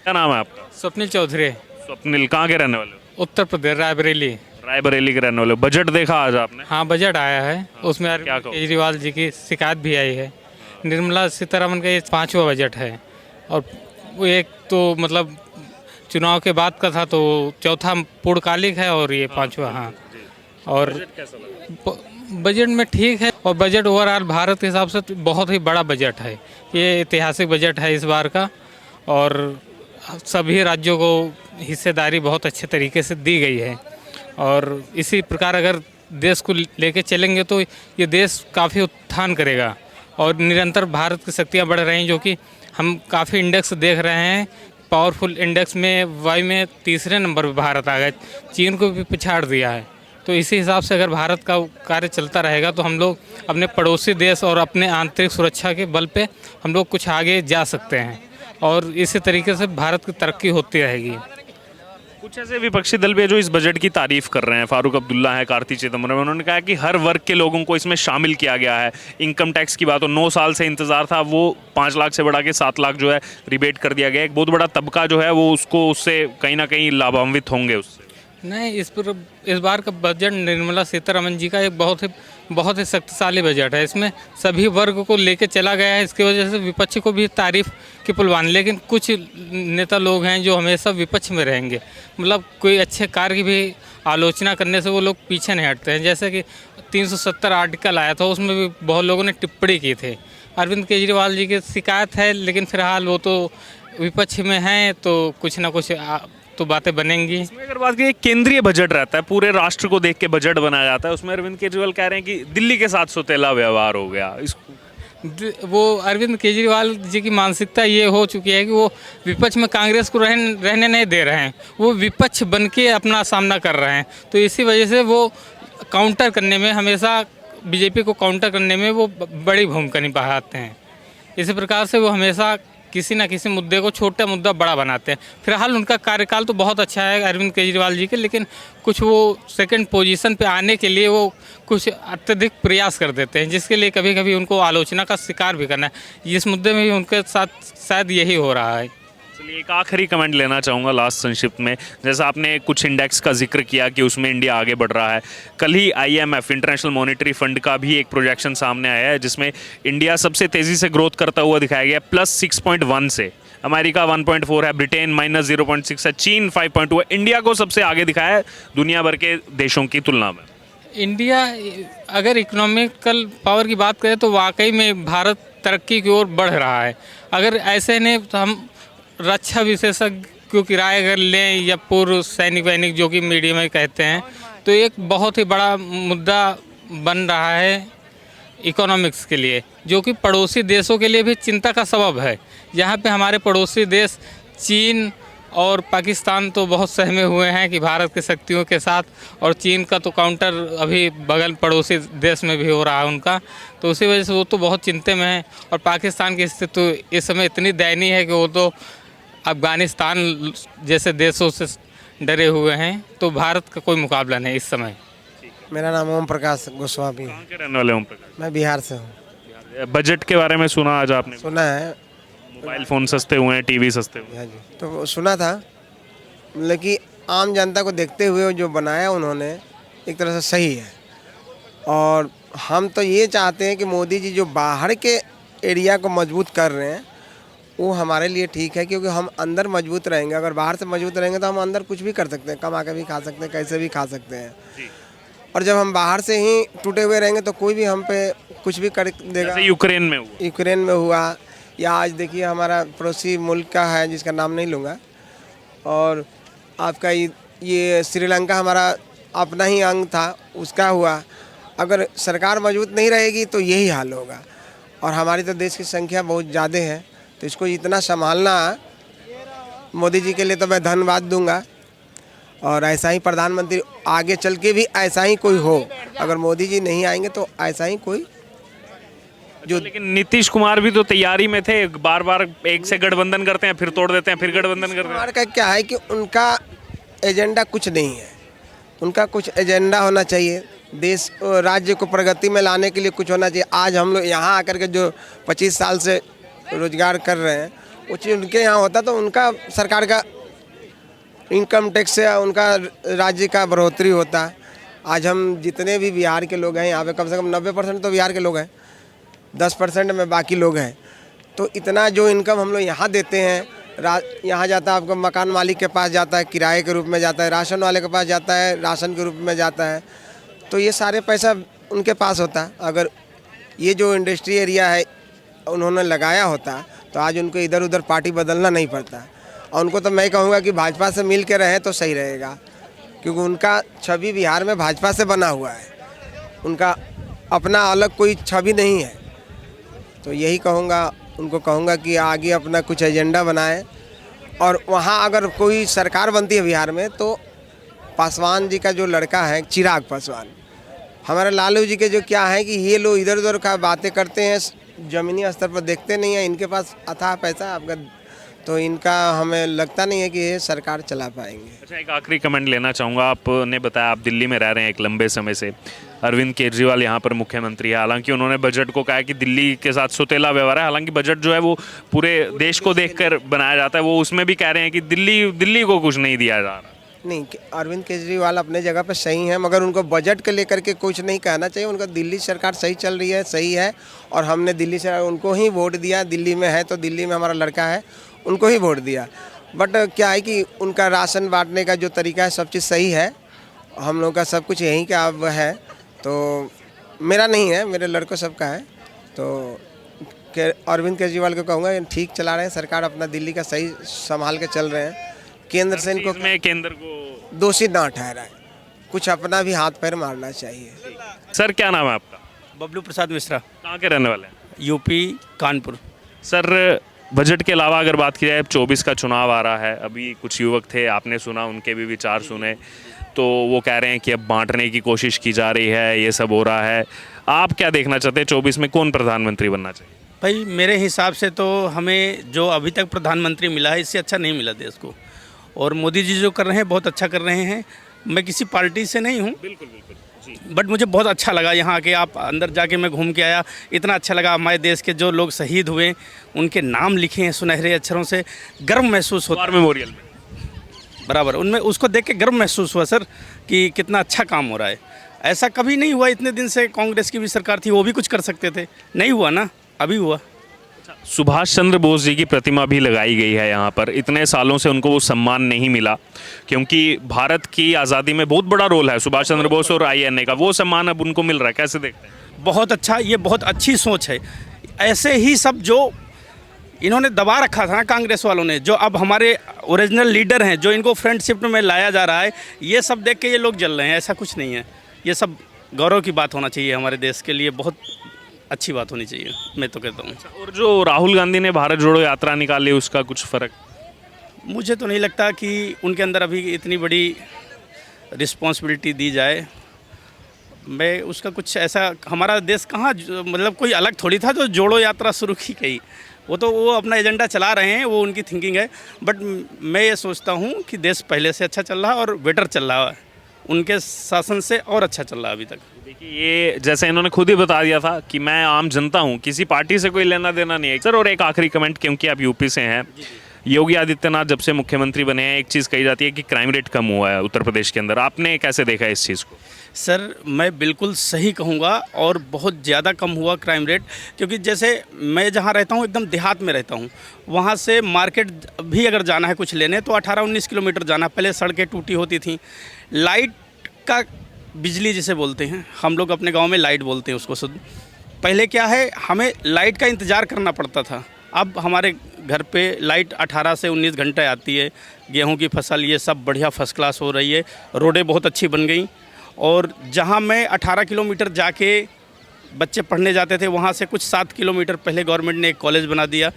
क्या नाम है आपका? स्वप्निल चौधरी। स्वप्निल, कहाँ के रहने वाले हो? उत्तर प्रदेश, रायबरेली। रायबरेली के रहने वाले हो। बजट देखा आज आपने? हाँ, बजट आया है। उसमें क्या अरविंद कहो? केजरीवाल जी की शिकायत भी आई है। निर्मला सीतारमण का ये पांचवा बजट है। और वो एक तो मतलब चुनाव के बाद का था, तो चौथा पूर्णकालिक है और ये पांचवा। हाँ। और कैसा लगा? बजट में ठीक है, और बजट ओवरऑल भारत के हिसाब से तो बहुत ही बड़ा बजट है। ये ऐतिहासिक बजट है इस बार का। और सभी राज्यों को हिस्सेदारी बहुत अच्छे तरीके से दी गई है। और इसी प्रकार अगर देश को लेके चलेंगे तो ये देश काफ़ी उत्थान करेगा। और निरंतर भारत की शक्तियाँ बढ़ रही हैं, जो कि हम काफ़ी इंडेक्स देख रहे हैं। पावरफुल इंडेक्स में वाई में तीसरे नंबर पर भारत आ गया, चीन को भी पिछाड़ दिया है। तो इसी हिसाब से अगर भारत का कार्य चलता रहेगा तो हम लोग अपने पड़ोसी देश और अपने आंतरिक सुरक्षा के बल पे हम लोग कुछ आगे जा सकते हैं, और इसी तरीके से भारत की तरक्की होती रहेगी। कुछ ऐसे विपक्षी दल भी है जो इस बजट की तारीफ कर रहे हैं। फारूक अब्दुल्ला है, कार्ति चिदम्बरम, उन्होंने कहा कि हर वर्ग के लोगों को इसमें शामिल किया गया है। इनकम टैक्स की बात हो, 9 साल से इंतजार था, वो 5 लाख से बढ़ा के 7 लाख जो है रिबेट कर दिया गया। एक बहुत बड़ा तबका जो है वो उसको उससे कहीं ना कहीं लाभान्वित होंगे उससे। नहीं, इस बार का बजट निर्मला सीतारमण जी का एक बहुत ही शक्तिशाली बजट है। इसमें सभी वर्ग को लेके चला गया है। इसकी वजह से विपक्ष को भी तारीफ की पुलवान। लेकिन कुछ नेता लोग हैं जो हमेशा विपक्ष में रहेंगे, मतलब कोई अच्छे कार्य की भी आलोचना करने से वो लोग पीछे नहीं हटते हैं। जैसे कि 370 आर्टिकल आया था, उसमें भी बहुत लोगों ने टिप्पणी की थी। अरविंद केजरीवाल जी की शिकायत है, लेकिन फिलहाल वो तो विपक्ष में हैं, तो कुछ ना कुछ तो बातें बनेंगी। इसमें अगर बात की, केंद्रीय बजट रहता है, पूरे राष्ट्र को देख के बजट बनाया जाता है, उसमें अरविंद केजरीवाल कह रहे हैं कि दिल्ली के साथ सौतेला व्यवहार हो गया। वो अरविंद केजरीवाल जी की मानसिकता ये हो चुकी है कि वो विपक्ष में कांग्रेस को रहने नहीं दे रहे हैं, वो विपक्ष बन के अपना सामना कर रहे हैं। तो इसी वजह से वो काउंटर करने में हमेशा, बीजेपी को काउंटर करने में वो बड़ी भूमिका निभाते हैं। इसी प्रकार से वो हमेशा किसी न किसी मुद्दे को छोटा मुद्दा बड़ा बनाते हैं। फिलहाल उनका कार्यकाल तो बहुत अच्छा है अरविंद केजरीवाल जी के, लेकिन कुछ वो सेकंड पोजीशन पे आने के लिए वो कुछ अत्यधिक प्रयास कर देते हैं, जिसके लिए कभी कभी उनको आलोचना का शिकार भी करना है। इस मुद्दे में भी उनके साथ शायद यही हो रहा है। चलिए, एक आखिरी कमेंट लेना चाहूँगा लास्ट संक्षिप्त में। जैसा आपने कुछ इंडेक्स का जिक्र किया कि उसमें इंडिया आगे बढ़ रहा है, कल ही IMF इंटरनेशनल मॉनेटरी फंड का भी एक प्रोजेक्शन सामने आया है जिसमें इंडिया सबसे तेज़ी से ग्रोथ करता हुआ दिखाया गया है, +6.1 से। अमेरिका 1.4 है, ब्रिटेन -0.6 है, चीन 5.2 है। इंडिया को सबसे आगे दिखाया है दुनिया भर के देशों की तुलना में। इंडिया अगर इकोनॉमिकल पावर की बात करें तो वाकई में भारत तरक्की की ओर बढ़ रहा है। अगर ऐसे नहीं तो हम रक्षा विशेषज्ञ की राय अगर लें, या पूर्व सैनिक वैनिक जो कि मीडिया में कहते हैं, तो एक बहुत ही बड़ा मुद्दा बन रहा है इकोनॉमिक्स के लिए, जो कि पड़ोसी देशों के लिए भी चिंता का सबब है। यहाँ पे हमारे पड़ोसी देश चीन और पाकिस्तान तो बहुत सहमे हुए हैं कि भारत की शक्तियों के साथ, और चीन का तो काउंटर अभी बगल पड़ोसी देश में भी हो रहा है उनका, तो उसी वजह से वो तो बहुत चिंते में है। और पाकिस्तान की स्थिति तो इस समय इतनी दयनीय है कि वो तो अफ़गानिस्तान जैसे देशों से डरे हुए हैं। तो भारत का कोई मुकाबला नहीं इस समय। मेरा नाम ओम प्रकाश गोस्वामी। कहाँ के रहने वाले हो? मैं बिहार से हूँ। बजट के बारे में सुना आज आपने? सुना है, मोबाइल फ़ोन सस्ते हुए हैं, टीवी सस्ते हुए हैं। हाँ जी, तो सुना था। लेकिन आम जनता को देखते हुए जो बनाया उन्होंने एक तरह से सही है। और हम तो ये चाहते हैं कि मोदी जी जो बाहर के एरिया को मजबूत कर रहे हैं वो हमारे लिए ठीक है, क्योंकि हम अंदर मजबूत रहेंगे। अगर बाहर से मजबूत रहेंगे तो हम अंदर कुछ भी कर सकते हैं, कमा के भी खा सकते हैं, कैसे भी खा सकते हैं। और जब हम बाहर से ही टूटे हुए रहेंगे तो कोई भी हम पे कुछ भी कर देगा। जैसे यूक्रेन में हुआ, या आज देखिए हमारा पड़ोसी मुल्क का है जिसका नाम नहीं लूँगा, और आपका ये श्रीलंका हमारा अपना ही अंग था, उसका हुआ। अगर सरकार मजबूत नहीं रहेगी तो यही हाल होगा। और हमारी तो देश की संख्या बहुत ज़्यादा है, तो इसको इतना संभालना, मोदी जी के लिए तो मैं धन्यवाद दूंगा। और ऐसा ही प्रधानमंत्री आगे चल के भी ऐसा ही कोई हो। अगर मोदी जी नहीं आएंगे तो ऐसा ही कोई जो। लेकिन नीतीश कुमार भी तो तैयारी में थे, बार बार एक से गठबंधन करते हैं, फिर तोड़ देते हैं, फिर गठबंधन करते हैं। का क्या है कि उनका एजेंडा कुछ नहीं है। उनका कुछ एजेंडा होना चाहिए, देश राज्य को प्रगति में लाने के लिए कुछ होना चाहिए। आज हम लोग यहाँ आकर के जो 25 साल से रोजगार कर रहे हैं वो चीज़ उनके यहाँ होता तो उनका सरकार का इनकम टैक्स से उनका राज्य का बढ़ोतरी होता। आज हम जितने भी बिहार के लोग हैं यहाँ पे कम से कम 90% तो बिहार के लोग हैं, 10% में बाकी लोग हैं। तो इतना जो इनकम हम लोग यहाँ देते हैं, यहाँ जाता है आपको मकान मालिक के पास जाता है, किराए के रूप में जाता है, राशन वाले के पास जाता है, राशन के रूप में जाता है। तो ये सारे पैसा उनके पास होता। अगर ये जो इंडस्ट्री एरिया है उन्होंने लगाया होता तो आज उनको इधर उधर पार्टी बदलना नहीं पड़ता। और उनको तो मैं कहूँगा कि भाजपा से मिल के रहें तो सही रहेगा, क्योंकि उनका छवि बिहार में भाजपा से बना हुआ है, उनका अपना अलग कोई छवि नहीं है। तो यही कहूँगा, उनको कहूँगा कि आगे अपना कुछ एजेंडा बनाएं। और वहाँ अगर कोई सरकार बनती है बिहार में तो पासवान जी का जो लड़का है चिराग पासवान, हमारे लालू जी के जो क्या है कि ये लोग इधर उधर का बातें करते हैं, ज़मीनी स्तर पर देखते नहीं हैं। इनके पास अथाह पैसा आपका, तो इनका हमें लगता नहीं है कि ये सरकार चला पाएंगे। अच्छा, एक आखिरी कमेंट लेना चाहूँगा। आपने बताया आप दिल्ली में रह रहे हैं एक लंबे समय से, अरविंद केजरीवाल यहाँ पर मुख्यमंत्री है। हालांकि उन्होंने बजट को कहा है कि दिल्ली के साथ सौतेला व्यवहार है। हालांकि बजट जो है वो पूरे देश को देखकर बनाया जाता है। वो उसमें भी कह रहे हैं कि दिल्ली को कुछ नहीं दिया जा रहा। नहीं, अरविंद केजरीवाल अपने जगह पर सही है, मगर उनको बजट के लेकर के कुछ नहीं कहना चाहिए। उनका दिल्ली सरकार सही चल रही है, सही है, और हमने दिल्ली से उनको ही वोट दिया। दिल्ली में है तो दिल्ली में हमारा लड़का है, उनको ही वोट दिया। बट क्या है कि उनका राशन बांटने का जो तरीका है सब चीज़ सही है। हम लोग का सब कुछ यहीं का अब है, तो मेरा नहीं है, मेरे लड़कों सबका है। तो अरविंद केजरीवाल को कहूँगा ठीक चला रहे हैं, सरकार अपना दिल्ली का सही संभाल के चल रहे हैं। केंद्र से इनको केंद्र को दोषी ना ठहराए, कुछ अपना भी हाथ पैर मारना चाहिए। सर, क्या नाम है आपका? बबलू प्रसाद मिश्रा, कहाँ के रहने वाले हैं? यूपी कानपुर। सर, बजट के अलावा अगर बात की जाए, 24 का चुनाव आ रहा है। अभी कुछ युवक थे, आपने सुना, उनके भी विचार सुने, तो वो कह रहे हैं कि अब बांटने की कोशिश की जा रही है, ये सब हो रहा है। आप क्या देखना चाहते हैं 24 में कौन प्रधानमंत्री बनना चाहिए? भाई मेरे हिसाब से तो हमें जो अभी तक प्रधानमंत्री मिला है इससे अच्छा नहीं मिला देश को। और मोदी जी जो कर रहे हैं बहुत अच्छा कर रहे हैं। मैं किसी पार्टी से नहीं हूँ, बिल्कुल बिल्कुल जी, बट मुझे बहुत अच्छा लगा यहाँ के आप अंदर जाके मैं घूम के आया, इतना अच्छा लगा। हमारे देश के जो लोग शहीद हुए उनके नाम लिखे हैं सुनहरे अक्षरों से, गर्व महसूस होता वार मेमोरियल में। बराबर, उनमें उसको देख के गर्व महसूस हुआ सर कि कितना अच्छा काम हो रहा है। ऐसा कभी नहीं हुआ, इतने दिन से कांग्रेस की भी सरकार थी, वो भी कुछ कर सकते थे, नहीं हुआ ना, अभी हुआ। सुभाष चंद्र बोस जी की प्रतिमा भी लगाई गई है यहाँ पर। इतने सालों से उनको वो सम्मान नहीं मिला, क्योंकि भारत की आज़ादी में बहुत बड़ा रोल है सुभाष चंद्र बोस और INA का। वो सम्मान अब उनको मिल रहा है, कैसे देखते हैं? बहुत अच्छा, ये बहुत अच्छी सोच है। ऐसे ही सब जो इन्होंने दबा रखा था ना कांग्रेस वालों ने, जो अब हमारे ओरिजिनल लीडर हैं, जो इनको फ्रंटशिप में लाया जा रहा है, ये सब देख के ये लोग जल रहे हैं। ऐसा कुछ नहीं है, ये सब गौरव की बात होना चाहिए, हमारे देश के लिए बहुत अच्छी बात होनी चाहिए, मैं तो कहता हूँ। और जो राहुल गांधी ने भारत जोड़ो यात्रा निकाली, उसका कुछ फ़र्क? मुझे तो नहीं लगता कि उनके अंदर अभी इतनी बड़ी रिस्पॉन्सिबिलिटी दी जाए। मैं उसका कुछ ऐसा, हमारा देश कहाँ मतलब कोई अलग थोड़ी था जो जोड़ो यात्रा शुरू की गई। वो अपना एजेंडा चला रहे हैं, वो उनकी थिंकिंग है। बट मैं ये सोचता हूँ कि देश पहले से अच्छा चल रहा है और बेटर चल रहा है, उनके शासन से और अच्छा चल रहा है अभी तक। देखिए, ये जैसे इन्होंने खुद ही बता दिया था कि मैं आम जनता हूँ, किसी पार्टी से कोई लेना देना नहीं है। सर, और एक आखिरी कमेंट, क्योंकि आप यूपी से हैं, योगी आदित्यनाथ जब से मुख्यमंत्री बने हैं, एक चीज़ कही जाती है कि क्राइम रेट कम हुआ है उत्तर प्रदेश के अंदर। आपने कैसे देखा इस चीज़ को? सर, मैं बिल्कुल सही कहूँगा, और बहुत ज़्यादा कम हुआ क्राइम रेट। क्योंकि जैसे मैं जहाँ रहता हूँ एकदम देहात में रहता हूँ, वहाँ से मार्केट भी अगर जाना है कुछ लेने तो 18-19 किलोमीटर जाना। पहले सड़कें टूटी होती थी, लाइट का, बिजली जिसे बोलते हैं, हम लोग अपने गांव में लाइट बोलते हैं उसको शुद्ध। पहले क्या है, हमें लाइट का इंतज़ार करना पड़ता था। अब हमारे घर पे लाइट 18 से 19 घंटे आती है। गेहूं की फसल ये सब बढ़िया फर्स्ट क्लास हो रही है, रोडें बहुत अच्छी बन गई। और जहां मैं 18 किलोमीटर जाके बच्चे पढ़ने जाते थे, वहां से कुछ 7 किलोमीटर पहले गवर्नमेंट ने एक कॉलेज बना दिया।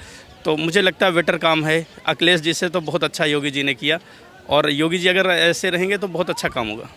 तो मुझे लगता है बेटर काम है। अखिलेश जी से तो बहुत अच्छा योगी जी ने किया, और योगी जी अगर ऐसे रहेंगे तो बहुत अच्छा काम होगा।